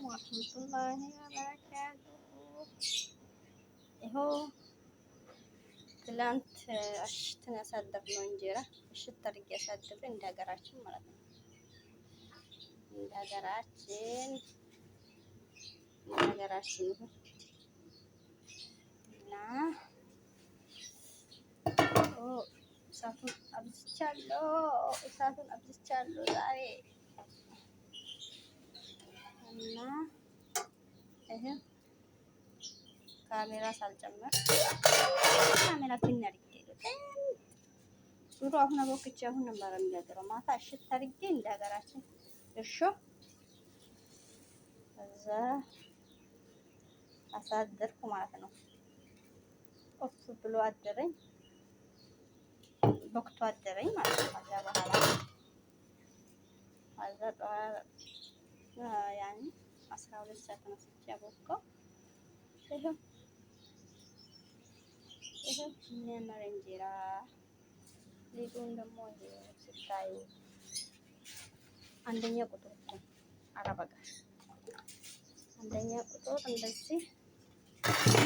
ወራህመቱላሂ ወበረካቱሁ። ይኸው ትላንት አሽተን ያሳደርነው እንጀራ እሽት አድርጌ ያሳድር እንደ ሀገራችን ማለት ነው። እንደ ሀገራችን እና እሳቱን አብዝቻለሁ ዛሬ እና ይሄ ካሜራ ሳልጨምር ካሜራ ፊት አድርጌ ዙሮ አሁን አቦክቼ አሁን ነበር የሚጋግረው ማታ እሽት አድርጌ እንደ ሀገራችን እርሾ እዛ አሳደርኩ ማለት ነው። ኦፍ ብሎ አደረኝ ቦክቶ አደረኝ ማለት ነው። ከዛ በኋላ ያኔ 12 ሰዓት ተነስቼ አቦካው። ይሄው የሚያምር እንጀራ ሊጡን ደግሞ ስታዩ አንደኛ ቁጥር እኮ አረበጋ አንደኛ ቁጥር እንደዚህ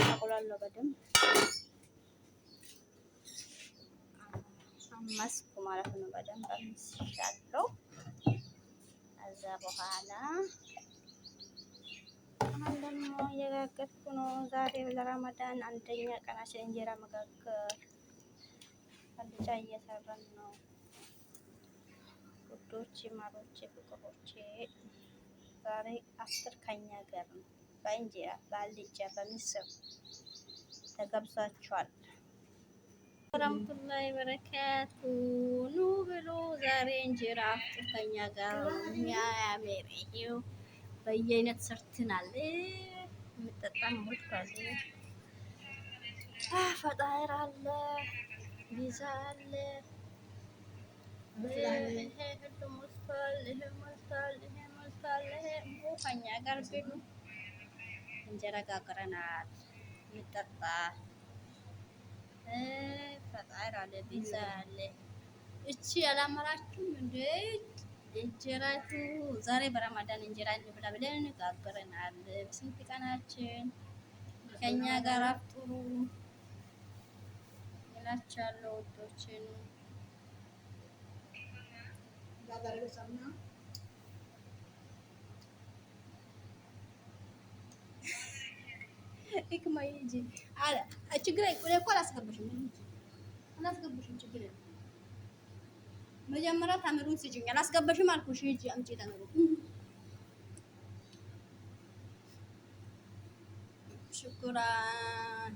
አቆላለሁ በደንብ አመስኩ ማለት ነው። በደንብ አምስሻለሁ። ከዛ በኋላ አሁን ደግሞ እየጋገርኩ ነው። ዛሬ ለረመዳን አንደኛ ቀናችን እንጀራ መጋገር አልጫ እየሰራን ነው። ውዶቼ፣ ማሮቼ፣ ፍቅሮቼ ዛሬ አፍጥር ከኛ ጋር ነው። በእንጀራ በአልጫ በምስር ተጋብዛችኋል። ወራህመቱላሂ ወበረካቱ ኑ ብሎ ዛሬ እንጀራ አፍጥር ከኛ ጋር ነው። የሚያምር ይሄው በየአይነት ሰርተናል። የምጠጣም ሞልቷል። ፈጣይር አለ፣ ቢዛ አለ፣ ይሄ ሁሉ ሞልቷል። ይሄ ሞልቷል። ይሄ ሞልቷል። ይሄ ከኛ ጋር ብሉ። እንጀራ ጋግረናል። የሚጠጣ ፈጣይር አለ፣ ቢዛ አለ። እቺ ያላመራችሁም እንዴ? እንጀራቱ ዛሬ በረመዳን እንጀራ እንብላ ብለን ጋግረናል። ስንት ቀናችን ከኛ ጋር አፍጥሩ እላችኋለሁ ውዶችን። ህክማ ይጂ አለ ችግር እኮ አላስገባሽም ችግር የለም። መጀመሪያ ተምሩን ስጭኝ አላስገባሽም አልኩሽ። ሂጂ አምጪ ተምሩ። ሽኩራን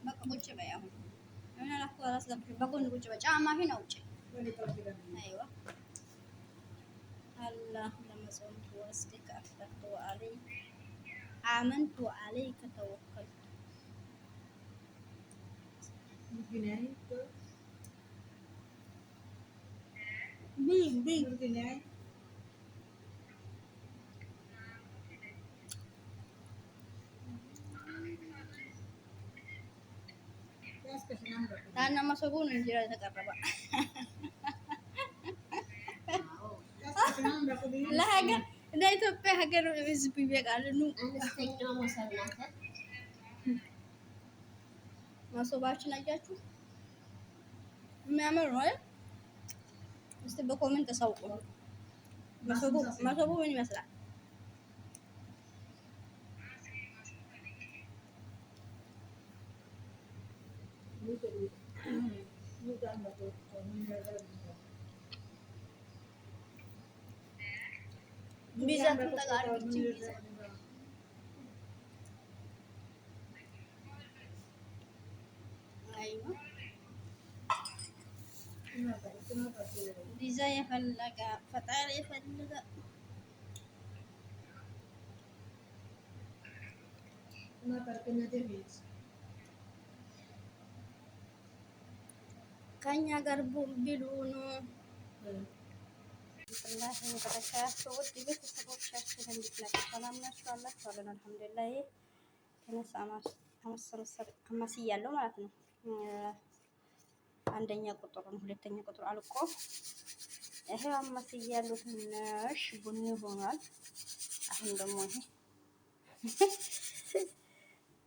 በቃ ቁጭ በይ። አሁን ምን አላስገባሽም። በጎን ቁጭ በይ። ጫማሽን አውጪ። አይዋ አላህ ለመጾምቱ ወስድክ አፍጠርቱ አለይ አመንቱ አለይከ ተወከልቱ ታና መሶቡ ነው እንጀራ የተቀረበ ለሀገር ለኢትዮጵያ ሀገር ህዝብ ይበቃል። መሶባችን አያችሁ የሚያምር ነው አይደል? እስቲ በኮሜንት ተሳውቁ። መሶቡ ምን ይመስላል? ቢዛ ተጠቃሪዎች ቢዛ አይዋ ቢዛ የፈለገ ፈጣሪ የፈለገ ከኛ ጋር ብሉ ነው። ውድ ቤተሰቦቻችን እንዴት ናችሁ? ሰላም ናችሁ? አላችሁ አለን አልሐምዱሊላህ። ተነሳ አማስያለሁ ማለት ነው። አንደኛ ቁጥሩን ሁለተኛ ቁጥሩ አልቆ ይሄ አማስያለሁ። ትንሽ ቡኒ ሆኗል። አሁን ደግሞ ይሄ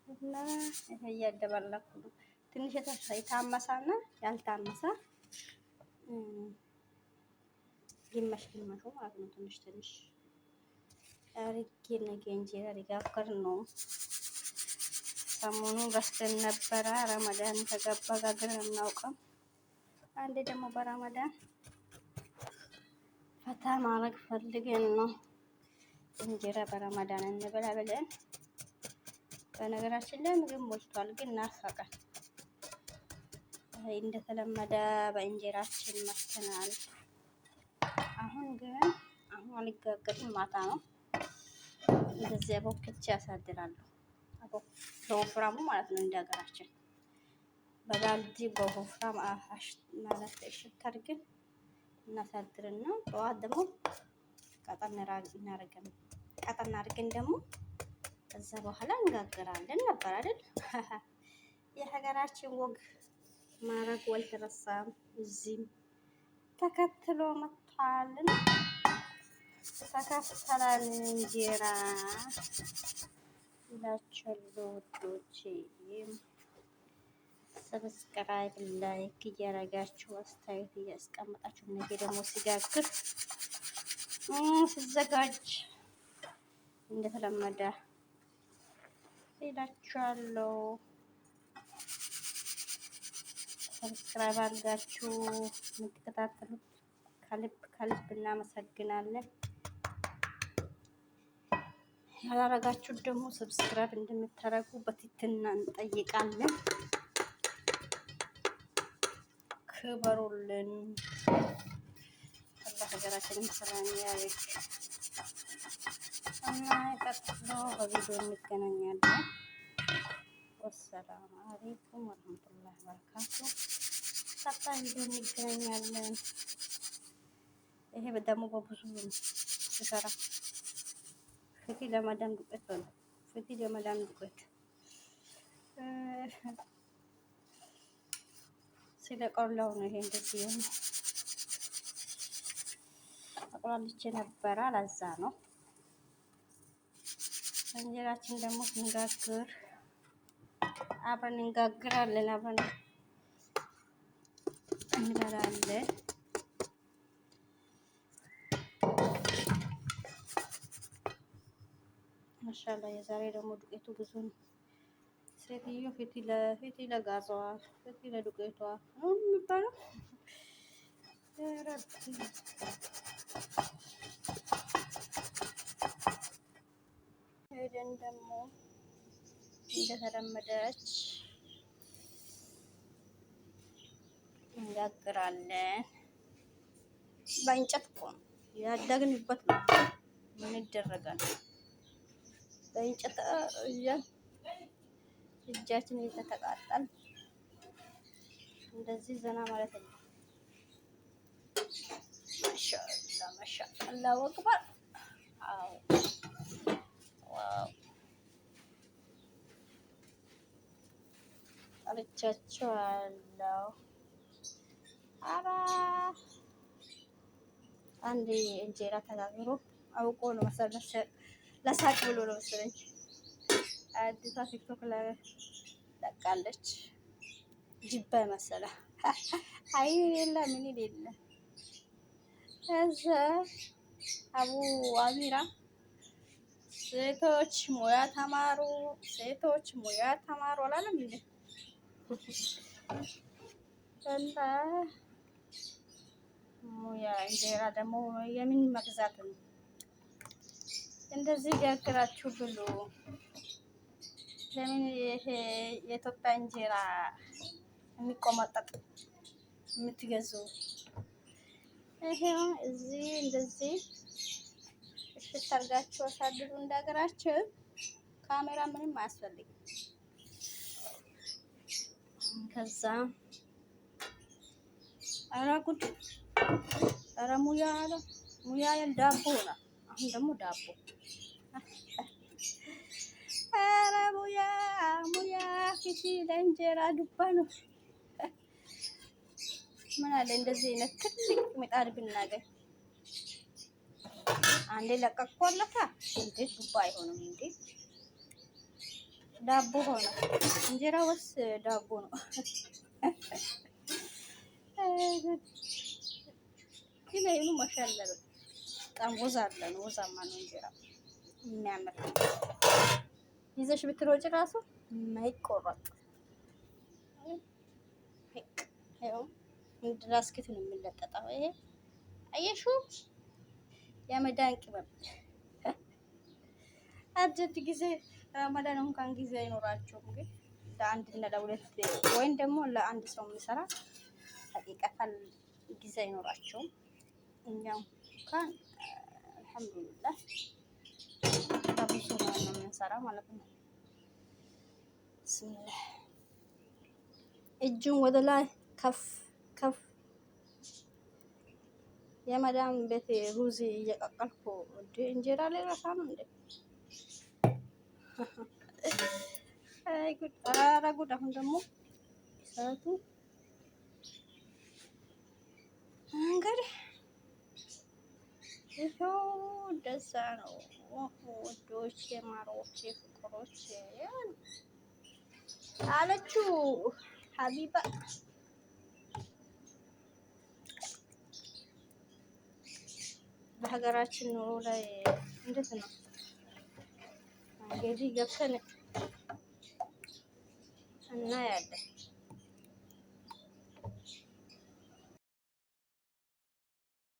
እና ይሄ እያደባለኩ ነው። ትንሽ የታመሳና ያልታመሳ ግማሽ ግማሹ ማለት ነው። ትንሽ ትንሽ አሪጌ ነገ እንጀራ ሊጋገር ነው። ሰሞኑን በስተን ነበረ ረመዳን ተገባ ጋግረን አናውቅም። አንዴ ደግሞ በረመዳን ፈታ ማድረግ ፈልገን ነው እንጀራ በረመዳን እንበላ ብለን። በነገራችን ላይ ምግብ ሞልቷል፣ ግን ናፈቀን። እንደተለመደ በእንጀራችን መተናል። አሁን አልጋገርም፣ ማታ ነው እንደዚህ አቦክቼ ያሳድራለሁ። በወፍራሙ ማለት ነው፣ እንደ ሀገራችን በባልዲ በወፍራም ማለት እሽት አድርገን እናሳድርና ጠዋት ደግሞ ቀጠን አድርገን ደግሞ ከዛ በኋላ እንጋግራለን ነበር አይደል? የሀገራችን ወግ ማረግ አልተረሳም። እዚህም ተከትሎ መጥቷል። ተከተላል እንጀራ ይላችኋለሁ ውዶቼ። ሰብስክራይብ ላይክ እያረጋችሁ አስተያየት እያስቀመጣችሁ ነገ ደግሞ ሲጋግር ሲዘጋጅ እንደተለመደ ይላችኋለሁ። ሰብስክራይብ አድርጋችሁ የምትከታተሉት ከልብ እናመሰግናለን። ያላረጋችሁት ደግሞ ሰብስክራይብ እንደምታረጉ በትህትና እንጠይቃለን። ክበሩልን። አላህ ሀገራችንን ሰላም ያርግ እና ቀጥሎ በቪዲዮ እንገናኛለን። ወሰላም አለይኩም ወረህመቱላሂ ወበረካቱ። ቀጣይ ቪዲዮ እንገናኛለን። ይሄ ደግሞ በብዙ ስሰራ ፊቴ ለማዳም ዱቄት ነው። ፊቴ ለማዳም ዱቄት ስለቆላው ነው። ይሄ እንደዚህ ነው። አቆላልቼ ነበረ፣ ለዛ ነው። እንጀራችን ደግሞ ስንጋግር አብረን እንጋግራለን፣ አብረን እንበላለን። ማሻአላ የዛሬ ደግሞ ዱቄቱ ብዙ ነው። ሴትዮ ፊት ለጋዟ ፊት ለዱቄቷ ነው የሚባለው። ሄደን ደግሞ እንደተለመደች እንጋግራለን። በእንጨት እኮ ነው ያደግንበት ነው። ምን ይደረጋል? በእንጨት እጃችን እየተቃጠል እንደዚህ ዘና ማለት ነው። ማሻአላ ማሻአላ ወቅባል። አዎ ዋው አልቻቸዋለሁ። አራ አንድ እንጀራ ተጋግሮ አውቆ ነው መሰለሽ፣ ለሳቅ ብሎ ነው መሰለኝ። አዲሷ ቲክቶክ ላይ ለቃለች። ጅባ መሰለ አይ የለ ምን የለ። እዛ አቡ አሚራ ሴቶች ሙያ ተማሩ፣ ሴቶች ሙያ ተማሩ አላለም እንዴ? እና ሙያ እንጀራ ደግሞ የምን መግዛት ነው? እንደዚህ ጋግራችሁ ብሉ። ለምን ይሄ የኢትዮጵያ እንጀራ የሚቆመጠጥ የምትገዙ? ይሄው እዚህ እንደዚህ እሽት አድርጋችሁ አሳድሩ። እንዳገራችሁ ካሜራ ምንም አያስፈልግም። ከዛ ኧረ ጉድ! ኧረ ሙያ ዳቦ ነው። አሁን ደግሞ ዳቦ ኧረ ሙያ ፊት ለእንጀራ ዱባ ነው። ምን አለ እንደዚህ አይነት ትልቅ ምጣድ ብናገኝ። አንዴ ለቀቅኳለታ እንዴ ዱባ አይሆንም እንዴ? ዳቦ ሆነ። እንጀራ ወስ ዳቦ ነው። ግን አይኑ ማሻአላ በጣም ወዛለ ነው። ወዛማ ነው እንጀራ የሚያምር ይዘሽ ብትሮጪ ራሱ የማይቆረጥ ይኸው እንድራስክት ነው የሚለጠጠው። ይሄ አየሽው የመዳን ቅመም አጀት ጊዜ ረመዳን እንኳን ጊዜ አይኖራቸውም። ግን ለአንድ እና ለሁለት ወይም ደግሞ ለአንድ ሰው የሚሰራ ሀቂቀታል ጊዜ አይኖራቸውም። እኛም እንኳን አልሐምዱሊላህ በብዙ ነው የምንሰራ ማለት ነው። ብስሚላህ እጁን ወደ ላይ ከፍ ከፍ የመዳም ቤት ሩዝ እየቀቀልኩ እንጀራ ላይ ረሳ ነው እንዴ? አይ ጉድ! ኧረ ጉድ! አሁን ደግሞ ሰዓቱ እንግዲህ ይኸው እንደዛ ነው። ውዶች፣ የማሮች፣ ፍቅሮች አለችው ሀቢባ። በሀገራችን ኑሮ ላይ እንዴት ነው እንግዲህ ገብተን እናያለን።